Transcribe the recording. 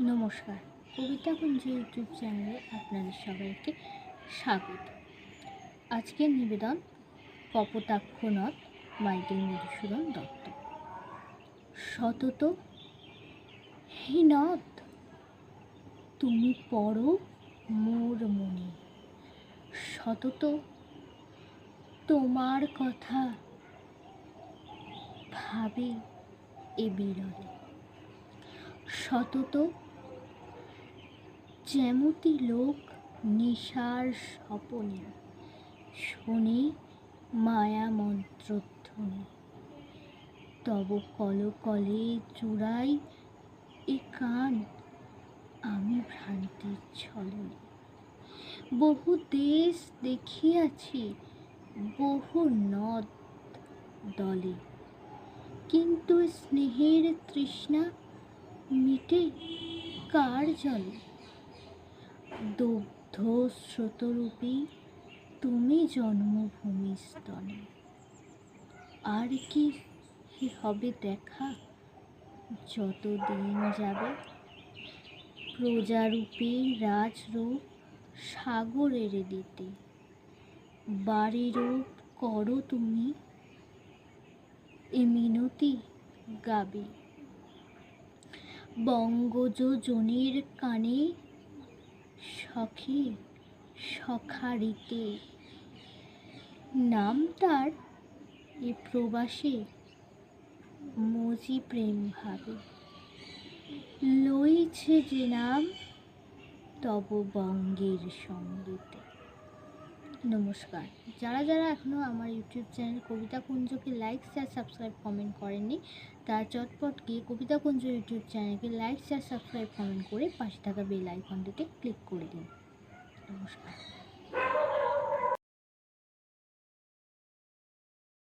নমস্কার, কবিতা কুঞ্জ ইউটিউব চ্যানেলে আপনাদের সবাইকে স্বাগত। আজকের নিবেদন কপোতাক্ষ নদ, মাইকেল মধুসূদন দত্ত। সতত হে নদ, তুমি পড়ো মোর মনে, সতত তোমার কথা ভাবে এ বিরলে। সতত যেমতি লোক নিশার স্বপনে শোনে মায়া মন্ত্রধ্বনি, তব কলকলে চূড়াই এ কান আমি ভ্রান্তির ছলনে। বহু দেশ দেখিয়াছি, বহু নদ দলে, কিন্তু স্নেহের তৃষ্ণা মিটে কার জলে? দগ্ধ স্রোতরূপী তুমি জন্মভূমি স্তনে, আর কি হবে দেখা যত দিন যাবে? প্রজারূপী রাজরূপ সাগরের দিতে, বাড়িরূপ করো তুমি এ মিনতি গাবে। বঙ্গযোজনের কানে সখে সখারিতে, নাম তার এ প্রবাসে মজি প্রেম ভাবে। লইছে যে নাম তব বঙ্গের সঙ্গীতে। নমস্কার। যারা যারা এখনও আমার ইউটিউব চ্যানেল কবিতা কুঞ্জকে লাইক, শেয়ার, সাবস্ক্রাইব, কমেন্ট করেননি, তারা চটপট গিয়ে কবিতা কুঞ্জ ইউটিউব চ্যানেলকে লাইক, শেয়ার, সাবস্ক্রাইব, কমেন্ট করে পাশে থাকা বেল আইকনটিতে ক্লিক করে দিন। নমস্কার।